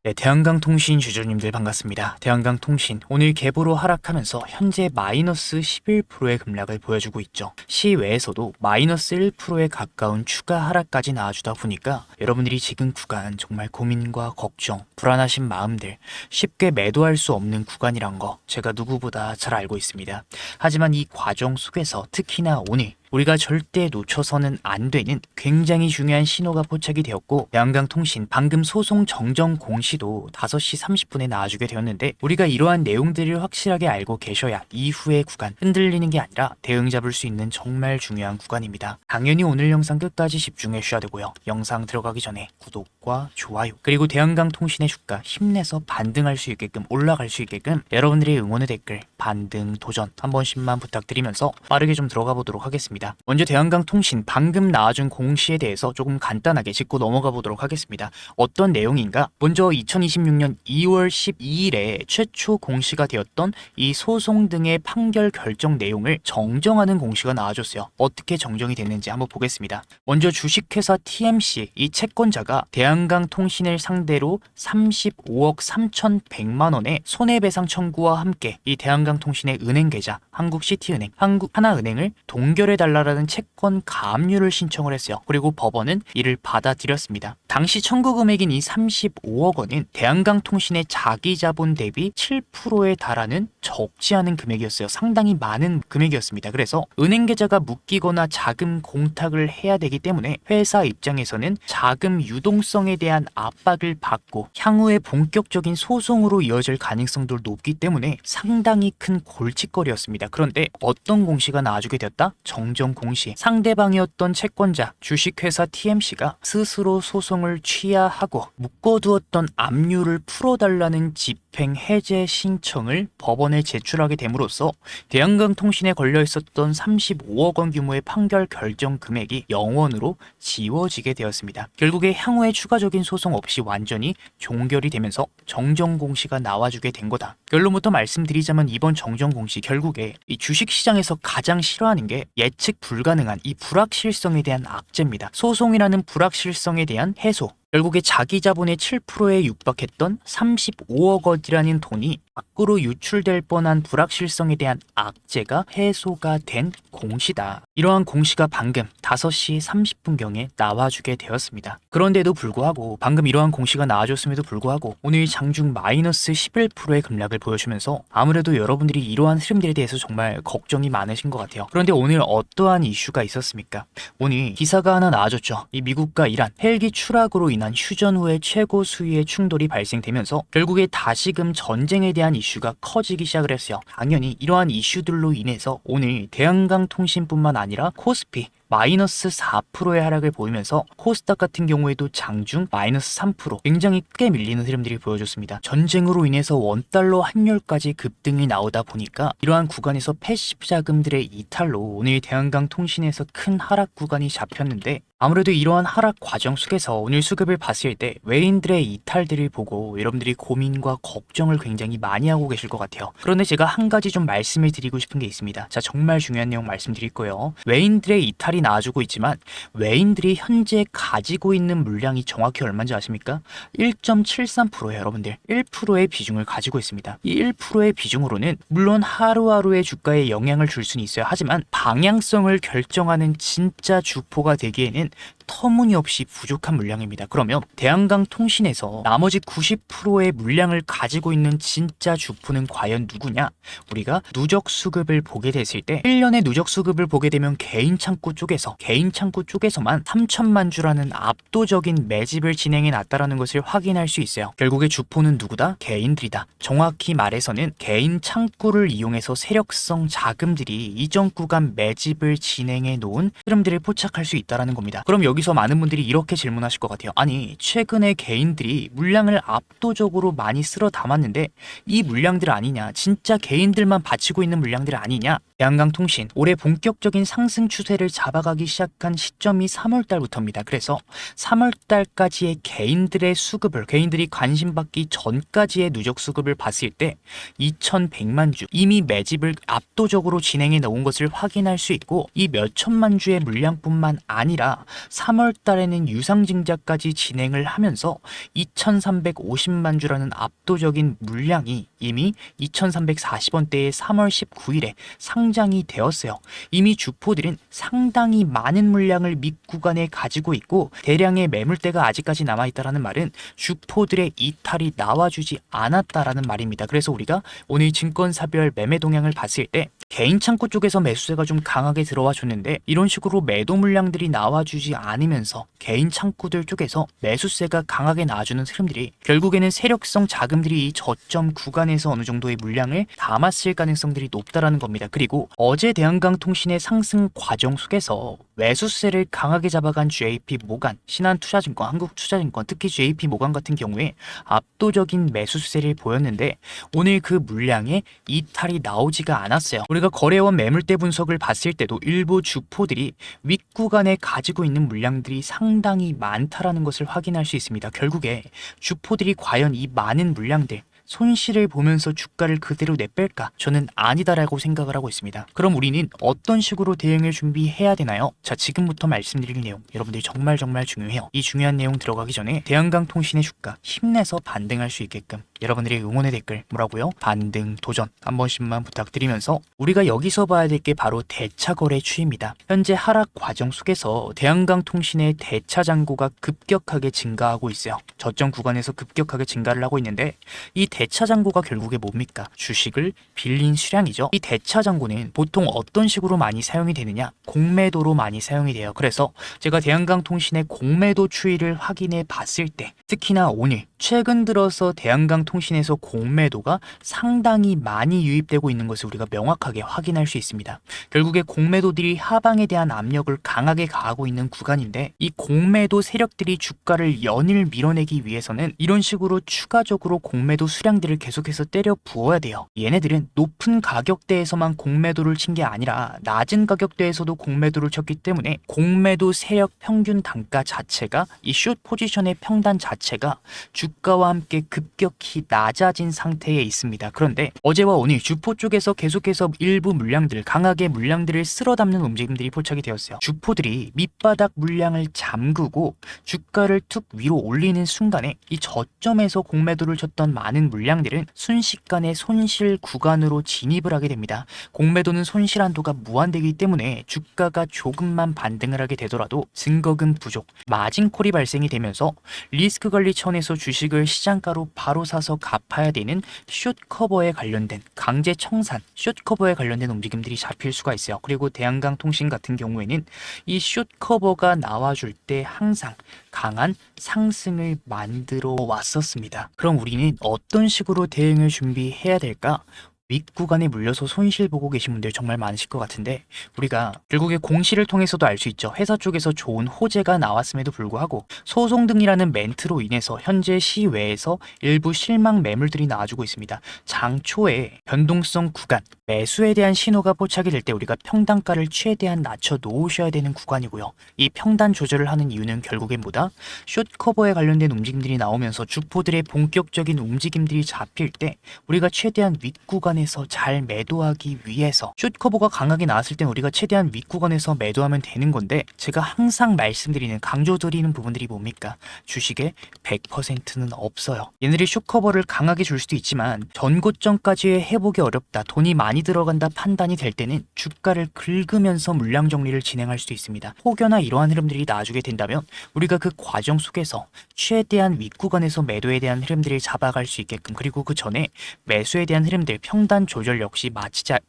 네, 대한강통신 주주님들 반갑습니다. 대한강통신 오늘 계보로 하락하면서 현재 마이너스 11%의 급락을 보여주고 있죠. 시외에서도 마이너스 1%에 가까운 추가 하락까지 나와주다 보니까 여러분들이 지금 구간 정말 고민과 걱정, 불안하신 마음들 쉽게 매도할 수 없는 구간이란 거 제가 누구보다 잘 알고 있습니다. 하지만 이 과정 속에서 특히나 오늘 우리가 절대 놓쳐서는 안 되는 굉장히 중요한 신호가 포착이 되었고, 대한강통신 방금 소송 정정 공시도 5시 30분에 나와주게 되었는데, 우리가 이러한 내용들을 확실하게 알고 계셔야 이후의 구간 흔들리는 게 아니라 대응 잡을 수 있는 정말 중요한 구간입니다. 당연히 오늘 영상 끝까지 집중해 주셔야 되고요. 영상 들어가기 전에 구독과 좋아요, 그리고 대한강통신의 주가 힘내서 반등할 수 있게끔, 올라갈 수 있게끔 여러분들의 응원의 댓글 반등 도전 한 번씩만 부탁드리면서 빠르게 좀 들어가 보도록 하겠습니다. 먼저 대한강통신 방금 나와준 공시에 대해서 조금 간단하게 짚고 넘어가 보도록 하겠습니다. 어떤 내용인가? 먼저 2026년 2월 12일에 최초 공시가 되었던 이 소송 등의 판결 결정 내용을 정정하는 공시가 나와줬어요. 어떻게 정정이 됐는지 한번 보겠습니다. 먼저 주식회사 TMC 이 채권자가 대한강통신을 상대로 35억 3,100만 원의 손해배상 청구와 함께 이 대한강통신의 은행 계좌 한국시티은행, 하나은행을 동결해달라는 채권 가압류를 신청을 했어요. 그리고 법원은 이를 받아들였습니다. 당시 청구 금액인 이 35억 원은 대한강통신의 자기자본 대비 7%에 달하는 적지 않은 금액이었어요. 상당히 많은 금액이었습니다. 그래서 은행 계좌가 묶이거나 자금 공탁을 해야 되기 때문에 회사 입장에서는 자금 유동성에 대한 압박을 받고 향후에 본격적인 소송으로 이어질 가능성도 높기 때문에 상당히 큰 골칫거리였습니다. 그런데 어떤 공시가 나와주게 되었다? 정정 공시. 상대방이었던 채권자 주식회사 TMC가 스스로 소송을 취하하고 묶어두었던 압류를 풀어달라는 집행 해제 신청을 법원에 제출하게 됨으로써 대한강통신에 걸려있었던 35억 원 규모의 판결 결정 금액이 0원으로 지워지게 되었습니다. 결국에 향후에 추가적인 소송 없이 완전히 종결이 되면서 정정 공시가 나와주게 된 거다. 결론부터 말씀드리자면 이번 정정 공시 결국에 이 주식시장에서 가장 싫어하는 게 예측 불가능한 이 불확실성에 대한 악재입니다. 소송이라는 불확실성에 대한 해소, 결국에 자기 자본의 7%에 육박했던 35억 원이라는 돈이 밖으로 유출될 뻔한 불확실성에 대한 악재가 해소가 된 공시다. 이러한 공시가 방금 5시 30분경에 나와주게 되었습니다. 그런데도 불구하고 방금 이러한 공시가 나와줬음에도 불구하고 오늘 장중 마이너스 11%의 급락을 보여주면서 아무래도 여러분들이 이러한 흐름들에 대해서 정말 걱정이 많으신 것 같아요. 그런데 오늘 어떠한 이슈가 있었습니까? 오늘 기사가 하나 나와줬죠. 이 미국과 이란 헬기 추락으로 인한 휴전 후의 최고 수위의 충돌이 발생되면서 결국에 다시금 전쟁에 대한 이슈가 커지기 시작을 했어요. 당연히 이러한 이슈들로 인해서 오늘 대한강통신뿐만 아니라 코스피 마이너스 4%의 하락을 보이면서 코스닥 같은 경우에도 장중 마이너스 3% 굉장히 크게 밀리는 흐름들이 보여줬습니다. 전쟁으로 인해서 원달러 환율까지 급등이 나오다 보니까 이러한 구간에서 패시브 자금들의 이탈로 오늘 대한강통신에서 큰 하락 구간이 잡혔는데, 아무래도 이러한 하락 과정 속에서 오늘 수급을 봤을 때 외인들의 이탈들을 보고 여러분들이 고민과 걱정을 굉장히 많이 하고 계실 것 같아요. 그런데 제가 한 가지 좀 말씀을 드리고 싶은 게 있습니다. 자, 정말 중요한 내용 말씀드릴 거예요. 외인들의 이탈이 나와주고 있지만 외인들이 현재 가지고 있는 물량이 정확히 얼마인지 아십니까? 1.73%예요. 여러분들 1%의 비중을 가지고 있습니다. 이 1%의 비중으로는 물론 하루하루의 주가에 영향을 줄 수는 있어요. 하지만 방향성을 결정하는 진짜 주포가 되기에는 터무니없이 부족한 물량입니다. 그러면 대한강통신에서 나머지 90%의 물량을 가지고 있는 진짜 주포는 과연 누구냐? 우리가 누적 수급을 보게 됐을 때 1년의 누적 수급을 보게 되면 개인 창구 쪽에서만 3천만 주라는 압도적인 매집을 진행해 놨다라는 것을 확인할 수 있어요. 결국에 주포는 누구다? 개인들이다. 정확히 말해서는 개인 창구를 이용해서 세력성 자금들이 이전 구간 매집을 진행해 놓은 흐름들을 포착할 수 있다는 겁니다. 그럼 여기서 많은 분들이 이렇게 질문하실 것 같아요. 아니, 최근에 개인들이 물량을 압도적으로 많이 쓸어 담았는데 이 물량들 아니냐? 진짜 개인들만 바치고 있는 물량들 아니냐? 대한강통신 올해 본격적인 상승 추세를 잡아가기 시작한 시점이 3월달부터입니다. 그래서 3월달까지의 개인들의 수급을, 개인들이 관심받기 전까지의 누적 수급을 봤을 때 2100만 주 이미 매집을 압도적으로 진행해 놓은 것을 확인할 수 있고, 이 몇천만 주의 물량뿐만 아니라 3월 달에는 유상증자까지 진행을 하면서 2,350만 주라는 압도적인 물량이 이미 2,340원대에 3월 19일에 상장이 되었어요. 이미 주포들은 상당히 많은 물량을 밑구간에 가지고 있고 대량의 매물대가 아직까지 남아있다라는 말은 주포들의 이탈이 나와주지 않았다라는 말입니다. 그래서 우리가 오늘 증권사별 매매 동향을 봤을 때 개인 창구 쪽에서 매수세가 좀 강하게 들어와 줬는데 이런 식으로 매도 물량들이 나와주지 않으면서 개인 창구들 쪽에서 매수세가 강하게 나와주는 흐름들이 결국에는 세력성 자금들이 이 저점 구간에서 어느 정도의 물량을 담았을 가능성들이 높다라는 겁니다. 그리고 어제 대한강통신의 상승 과정 속에서 매수세를 강하게 잡아간 JP모간, 신한투자증권, 한국투자증권, 특히 JP모간 같은 경우에 압도적인 매수세를 보였는데 오늘 그 물량에 이탈이 나오지가 않았어요. 우리가 거래원 매물대 분석을 봤을 때도 일부 주포들이 윗구간에 가지고 있는 물량들이 상당히 많다라는 것을 확인할 수 있습니다. 결국에 주포들이 과연 이 많은 물량들 손실을 보면서 주가를 그대로 내뺄까? 저는 아니다라고 생각을 하고 있습니다. 그럼 우리는 어떤 식으로 대응을 준비해야 되나요? 자, 지금부터 말씀드릴 내용 여러분들이 정말 중요해요. 이 중요한 내용 들어가기 전에 대한강통신의 주가 힘내서 반등할 수 있게끔 여러분들의 응원의 댓글 뭐라고요? 반등 도전 한 번씩만 부탁드리면서 우리가 여기서 봐야 될 게 바로 대차 거래 추이입니다. 현재 하락 과정 속에서 대한강통신의 대차 잔고가 급격하게 증가하고 있어요. 저점 구간에서 급격하게 증가를 하고 있는데 이 대차 잔고가 결국에 뭡니까? 주식을 빌린 수량이죠. 이 대차 잔고는 보통 어떤 식으로 많이 사용이 되느냐? 공매도로 많이 사용이 돼요. 그래서 제가 대한강통신의 공매도 추이를 확인해 봤을 때 특히나 오늘 최근 들어서 대한강통신에서 공매도가 상당히 많이 유입되고 있는 것을 우리가 명확하게 확인할 수 있습니다. 결국에 공매도들이 하방에 대한 압력을 강하게 가하고 있는 구간인데 이 공매도 세력들이 주가를 연일 밀어내기 위해서는 이런 식으로 추가적으로 공매도 수량들을 계속해서 때려 부어야 돼요. 얘네들은 높은 가격대에서만 공매도를 친 게 아니라 낮은 가격대에서도 공매도를 쳤기 때문에 공매도 세력 평균 단가 자체가 이 숏 포지션의 평단 자체가 주가와 함께 급격히 낮아진 상태에 있습니다. 그런데 어제와 오늘 주포 쪽에서 계속해서 일부 물량들 강하게 물량들을 쓸어 담는 움직임들이 포착이 되었어요. 주포들이 밑바닥 물량을 잠그고 주가를 툭 위로 올리는 순간에 이 저점에서 공매도를 쳤던 많은 물량들은 순식간에 손실 구간으로 진입을 하게 됩니다. 공매도는 손실 한도가 무한되기 때문에 주가가 조금만 반등을 하게 되더라도 증거금 부족, 마진콜이 발생이 되면서 리스크 관리 차원에서 주식을 시장가로 바로 사서 갚아야 되는 숏커버에 관련된 강제 청산, 숏커버에 관련된 움직임들이 잡힐 수가 있어요. 그리고 대한강통신 같은 경우에는 이 숏커버가 나와줄 때 항상 강한 상승을 만들어 왔었습니다. 그럼 우리는 어떤 식으로 대응을 준비해야 될까? 윗구간에 물려서 손실 보고 계신 분들 정말 많으실 것 같은데 우리가 결국에 공시를 통해서도 알 수 있죠. 회사 쪽에서 좋은 호재가 나왔음에도 불구하고 소송 등이라는 멘트로 인해서 현재 시외에서 일부 실망 매물들이 나와주고 있습니다. 장초에 변동성 구간, 매수에 대한 신호가 포착이 될 때 우리가 평단가를 최대한 낮춰 놓으셔야 되는 구간이고요. 이 평단 조절을 하는 이유는 결국엔 뭐다? 숏커버에 관련된 움직임들이 나오면서 주포들의 본격적인 움직임들이 잡힐 때 우리가 최대한 윗구간에서 잘 매도하기 위해서 숏커버가 강하게 나왔을 때 우리가 최대한 윗구간에서 매도하면 되는 건데 제가 항상 말씀드리는 강조드리는 부분들이 뭡니까? 주식의 100%는 없어요. 얘네들이 숏커버를 강하게 줄 수도 있지만 전고점까지 해보기 어렵다. 돈이 많이 들어간다 판단이 될 때는 주가를 긁으면서 물량 정리를 진행할 수도 있습니다. 혹여나 이러한 흐름들이 나와주게 된다면 우리가 그 과정 속에서 최대한 윗구간에서 매도에 대한 흐름들을 잡아갈 수 있게끔 그리고 그 전에 매수에 대한 흐름들 평단 조절 역시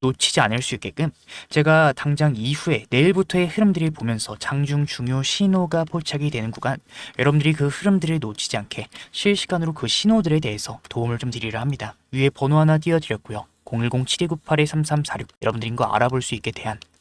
놓치지 않을 수 있게끔 제가 당장 이후에 내일부터의 흐름들을 보면서 장중 중요 신호가 포착이 되는 구간 여러분들이 그 흐름들을 놓치지 않게 실시간으로 그 신호들에 대해서 도움을 좀 드리려 합니다. 위에 번호 하나 띄워드렸고요. 010-7298-3346 여러분들인 거 알아볼 수 있게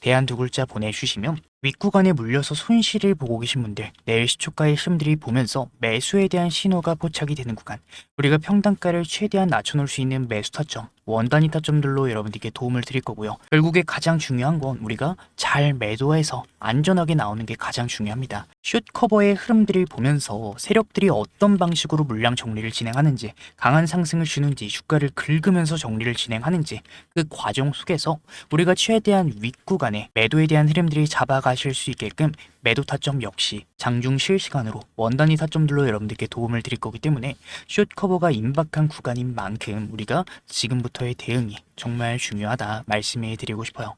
대안 두 글자 보내주시면 윗구간에 물려서 손실을 보고 계신 분들 내일 시초가의 흐름들이 보면서 매수에 대한 신호가 포착이 되는 구간 우리가 평단가를 최대한 낮춰놓을 수 있는 매수 타점 원단위 타점들로 여러분들께 도움을 드릴 거고요. 결국에 가장 중요한 건 우리가 잘 매도해서 안전하게 나오는 게 가장 중요합니다. 숏커버의 흐름들을 보면서 세력들이 어떤 방식으로 물량 정리를 진행하는지 강한 상승을 주는지 주가를 긁으면서 정리를 진행하는지 그 과정 속에서 우리가 최대한 윗구간 구간에 매도에 대한 흐름들이 잡아가실 수 있게끔 매도 타점 역시 장중 실시간으로 원단위 타점들로 여러분들께 도움을 드릴 거기 때문에 숏 커버가 임박한 구간인 만큼 우리가 지금부터의 대응이 정말 중요하다 말씀해 드리고 싶어요.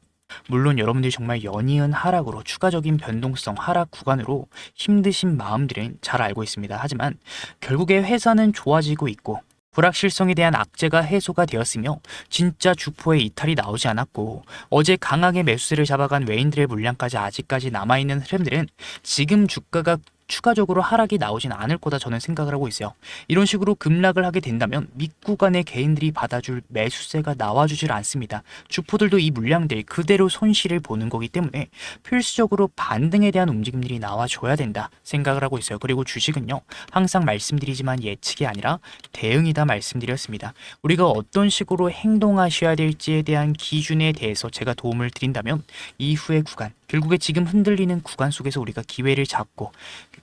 물론 여러분들이 정말 연이은 하락으로 추가적인 변동성 하락 구간으로 힘드신 마음들은 잘 알고 있습니다. 하지만 결국에 회사는 좋아지고 있고 불확실성에 대한 악재가 해소가 되었으며 진짜 주포의 이탈이 나오지 않았고 어제 강하게 매수세를 잡아간 외인들의 물량까지 아직까지 남아있는 흐름들은 지금 주가가 추가적으로 하락이 나오진 않을 거다 저는 생각을 하고 있어요. 이런 식으로 급락을 하게 된다면 밑구간의 개인들이 받아줄 매수세가 나와주질 않습니다. 주포들도 이 물량들 그대로 손실을 보는 거기 때문에 필수적으로 반등에 대한 움직임들이 나와줘야 된다 생각을 하고 있어요. 그리고 주식은요, 항상 말씀드리지만 예측이 아니라 대응이다 말씀드렸습니다. 우리가 어떤 식으로 행동하셔야 될지에 대한 기준에 대해서 제가 도움을 드린다면 이후의 구간, 결국에 지금 흔들리는 구간 속에서 우리가 기회를 잡고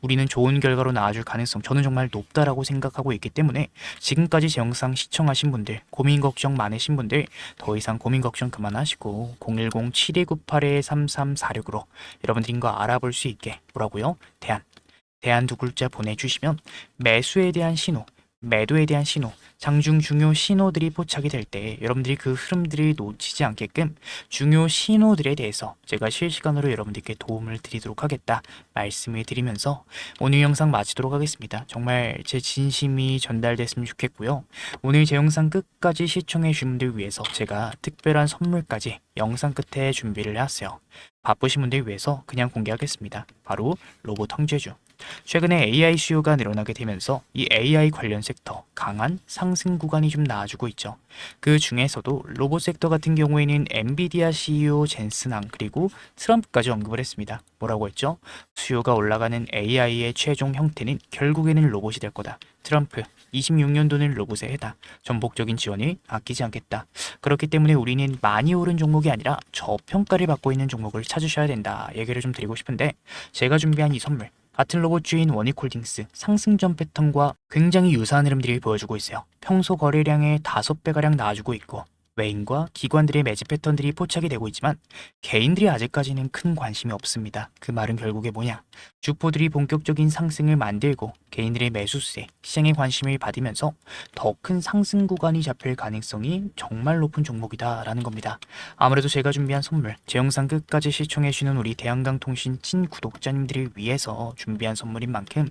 우리는 좋은 결과로 나아줄 가능성 저는 정말 높다라고 생각하고 있기 때문에 지금까지 제 영상 시청하신 분들, 고민 걱정 많으신 분들 더 이상 고민 걱정 그만하시고 010-7298-3346으로 여러분들인 거 알아볼 수 있게 뭐라고요? 대안 두 글자 보내주시면 매수에 대한 신호, 매도에 대한 신호, 장중 중요 신호들이 포착이 될 때 여러분들이 그 흐름들을 놓치지 않게끔 중요 신호들에 대해서 제가 실시간으로 여러분들께 도움을 드리도록 하겠다 말씀을 드리면서 오늘 영상 마치도록 하겠습니다. 정말 제 진심이 전달됐으면 좋겠고요. 오늘 제 영상 끝까지 시청해 주신 분들 위해서 제가 특별한 선물까지 영상 끝에 준비를 해왔어요. 바쁘신 분들 위해서 그냥 공개하겠습니다. 바로 로봇 형제주. 최근에 AI 수요가 늘어나게 되면서 이 AI 관련 섹터 강한 상승 구간이 좀 나와주고 있죠. 그 중에서도 로봇 섹터 같은 경우에는 엔비디아 CEO 젠슨왕 그리고 트럼프까지 언급을 했습니다. 뭐라고 했죠? 수요가 올라가는 AI의 최종 형태는 결국에는 로봇이 될 거다. 트럼프 26년도는 로봇의 해다. 전폭적인 지원을 아끼지 않겠다. 그렇기 때문에 우리는 많이 오른 종목이 아니라 저평가를 받고 있는 종목을 찾으셔야 된다. 얘기를 좀 드리고 싶은데 제가 준비한 이 선물 같은 로봇주인 원익홀딩스 상승전 패턴과 굉장히 유사한 흐름들이 보여주고 있어요. 평소 거래량의 5배가량 나와주고 있고 외인과 기관들의 매집 패턴들이 포착이 되고 있지만 개인들이 아직까지는 큰 관심이 없습니다. 그 말은 결국에 뭐냐? 주포들이 본격적인 상승을 만들고 개인들의 매수세, 시장의 관심을 받으면서 더 큰 상승 구간이 잡힐 가능성이 정말 높은 종목이다라는 겁니다. 아무래도 제가 준비한 선물, 제 영상 끝까지 시청해주시는 우리 대한강통신 찐 구독자님들을 위해서 준비한 선물인 만큼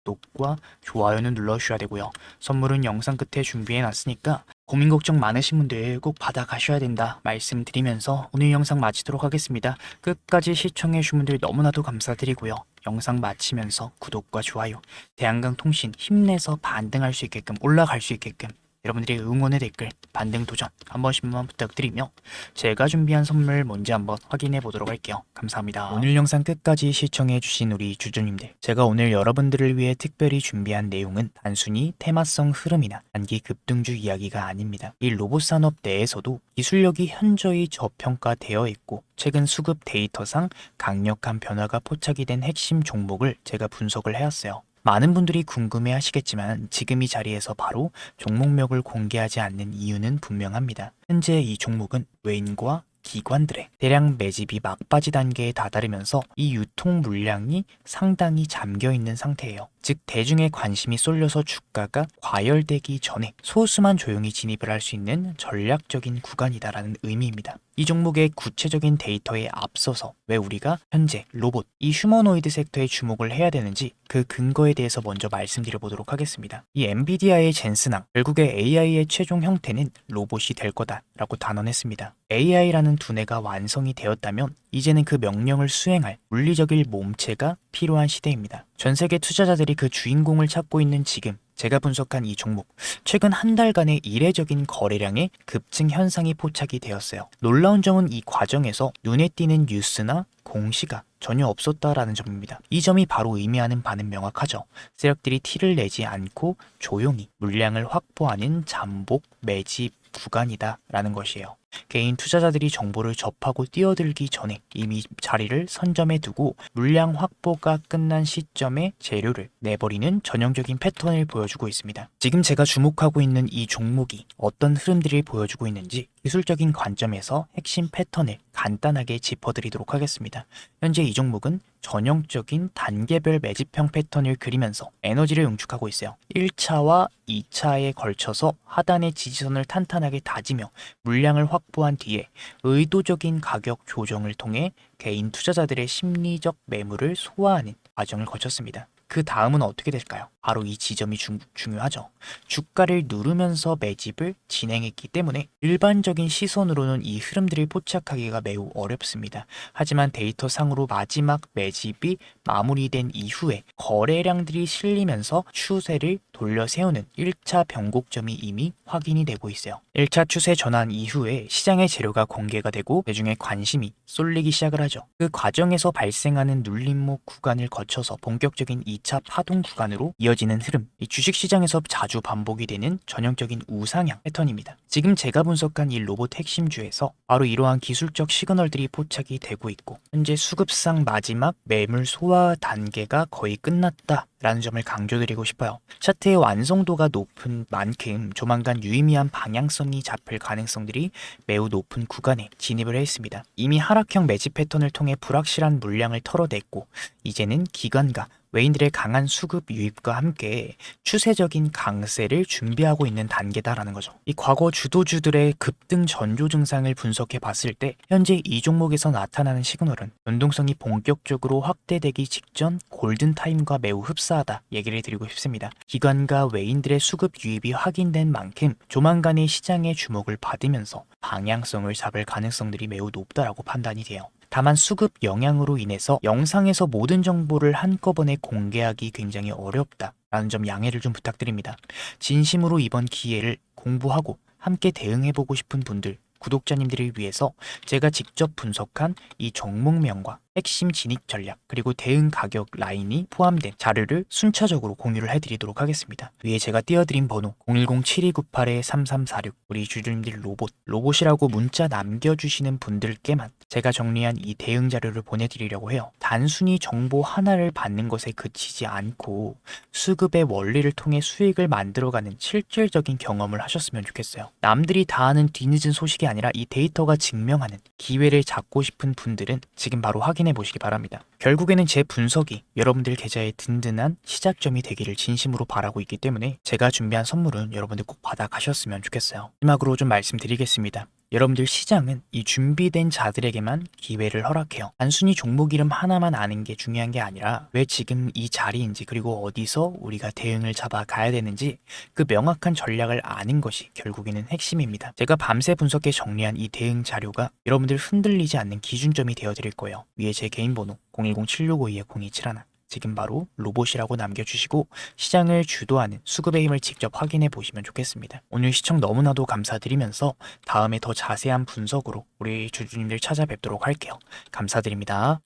구독과 좋아요는 눌러주셔야 되고요. 선물은 영상 끝에 준비해놨으니까 고민 걱정 많으신 분들 꼭 받아가셔야 된다 말씀드리면서 오늘 영상 마치도록 하겠습니다. 끝까지 시청해주신 분들 너무나도 감사드리고요. 영상 마치면서 구독과 좋아요, 대한강통신 힘내서 반등할 수 있게끔 올라갈 수 있게끔 여러분들의 응원의 댓글, 반등 도전 한 번씩만 부탁드리며 제가 준비한 선물 뭔지 한번 확인해 보도록 할게요. 감사합니다. 오늘 영상 끝까지 시청해 주신 우리 주주님들, 제가 오늘 여러분들을 위해 특별히 준비한 내용은 단순히 테마성 흐름이나 단기 급등주 이야기가 아닙니다. 이 로봇 산업 내에서도 기술력이 현저히 저평가되어 있고 최근 수급 데이터상 강력한 변화가 포착이 된 핵심 종목을 제가 분석을 해왔어요. 많은 분들이 궁금해 하시겠지만 지금 이 자리에서 바로 종목명을 공개하지 않는 이유는 분명합니다. 현재 이 종목은 외인과 기관들의 대량 매집이 막바지 단계에 다다르면서 이 유통 물량이 상당히 잠겨있는 상태예요. 즉 대중의 관심이 쏠려서 주가가 과열되기 전에 소수만 조용히 진입을 할 수 있는 전략적인 구간이다라는 의미입니다. 이 종목의 구체적인 데이터에 앞서서 왜 우리가 현재 로봇, 이 휴머노이드 섹터에 주목을 해야 되는지 그 근거에 대해서 먼저 말씀드려 보도록 하겠습니다. 이 엔비디아의 젠슨왕, 결국에 AI의 최종 형태는 로봇이 될 거다라고 단언했습니다. AI라는 두뇌가 완성이 되었다면 이제는 그 명령을 수행할 물리적인 몸체가 필요한 시대입니다. 전 세계 투자자들이 그 주인공을 찾고 있는 지금 제가 분석한 이 종목, 최근 한 달간의 이례적인 거래량의 급증 현상이 포착이 되었어요. 놀라운 점은 이 과정에서 눈에 띄는 뉴스나 공시가 전혀 없었다라는 점입니다. 이 점이 바로 의미하는 바는 명확하죠. 세력들이 티를 내지 않고 조용히 물량을 확보하는 잠복 매집 구간이다라는 것이에요. 개인 투자자들이 정보를 접하고 뛰어들기 전에 이미 자리를 선점해 두고 물량 확보가 끝난 시점에 재료를 내버리는 전형적인 패턴을 보여주고 있습니다. 지금 제가 주목하고 있는 이 종목이 어떤 흐름들을 보여주고 있는지 기술적인 관점에서 핵심 패턴을 간단하게 짚어드리도록 하겠습니다. 현재 이 종목은 전형적인 단계별 매집형 패턴을 그리면서 에너지를 응축하고 있어요. 1차와 2차에 걸쳐서 하단의 지지선을 탄탄하게 다지며 물량을 확보한 뒤에 의도적인 가격 조정을 통해 개인 투자자들의 심리적 매물을 소화하는 과정을 거쳤습니다. 그 다음은 어떻게 될까요? 바로 이 지점이 중요하죠. 주가를 누르면서 매집을 진행했기 때문에 일반적인 시선으로는 이 흐름들을 포착하기가 매우 어렵습니다. 하지만 데이터상으로 마지막 매집이 마무리된 이후에 거래량들이 실리면서 추세를 돌려 세우는 1차 변곡점이 이미 확인이 되고 있어요. 1차 추세 전환 이후에 시장의 재료가 공개가 되고 대중의 관심이 쏠리기 시작을 하죠. 그 과정에서 발생하는 눌림목 구간을 거쳐서 본격적인 2차 파동 구간으로 이어지는 흐름, 이 주식시장에서 자주 반복이 되는 전형적인 우상향 패턴입니다. 지금 제가 분석한 이 로봇 핵심주에서 바로 이러한 기술적 시그널들이 포착이 되고 있고 현재 수급상 마지막 매물 소화 단계가 거의 끝났다 라는 점을 강조드리고 싶어요. 차트의 완성도가 높은 만큼 조만간 유의미한 방향성이 잡힐 가능성들이 매우 높은 구간에 진입을 했습니다. 이미 하락형 매집 패턴을 통해 불확실한 물량을 털어냈고 이제는 기관과 외인들의 강한 수급 유입과 함께 추세적인 강세를 준비하고 있는 단계다라는 거죠. 이 과거 주도주들의 급등 전조 증상을 분석해 봤을 때 현재 이 종목에서 나타나는 시그널은 변동성이 본격적으로 확대되기 직전 골든타임과 매우 흡사하다 얘기를 드리고 싶습니다. 기관과 외인들의 수급 유입이 확인된 만큼 조만간의 시장의 주목을 받으면서 방향성을 잡을 가능성들이 매우 높다라고 판단이 돼요. 다만 수급 영향으로 인해서 영상에서 모든 정보를 한꺼번에 공개하기 굉장히 어렵다라는 점 양해를 좀 부탁드립니다. 진심으로 이번 기회를 공부하고 함께 대응해보고 싶은 분들, 구독자님들을 위해서 제가 직접 분석한 이 종목명과 핵심 진입 전략 그리고 대응 가격 라인이 포함된 자료를 순차적으로 공유를 해드리도록 하겠습니다. 위에 제가 띄워드린 번호 010-7298-3346 우리 주주님들 로봇이라고 문자 남겨주시는 분들께만 제가 정리한 이 대응 자료를 보내드리려고 해요. 단순히 정보 하나를 받는 것에 그치지 않고 수급의 원리를 통해 수익을 만들어가는 실질적인 경험을 하셨으면 좋겠어요. 남들이 다 아는 뒤늦은 소식이 아니라 이 데이터가 증명하는 기회를 잡고 싶은 분들은 지금 바로 확인해 보시기 바랍니다. 결국에는 제 분석이 여러분들 계좌의 든든한 시작점이 되기를 진심으로 바라고 있기 때문에 제가 준비한 선물은 여러분들 꼭 받아가셨으면 좋겠어요. 마지막으로 좀 말씀드리겠습니다. 여러분들 시장은 이 준비된 자들에게만 기회를 허락해요. 단순히 종목 이름 하나만 아는 게 중요한 게 아니라 왜 지금 이 자리인지 그리고 어디서 우리가 대응을 잡아 가야 되는지 그 명확한 전략을 아는 것이 결국에는 핵심입니다. 제가 밤새 분석해 정리한 이 대응 자료가 여러분들 흔들리지 않는 기준점이 되어드릴 거예요. 위에 제 개인 번호 010-7652-0271 지금 바로 로봇이라고 남겨주시고 시장을 주도하는 수급의 힘을 직접 확인해 보시면 좋겠습니다. 오늘 시청 너무나도 감사드리면서 다음에 더 자세한 분석으로 우리 주주님들 찾아뵙도록 할게요. 감사드립니다.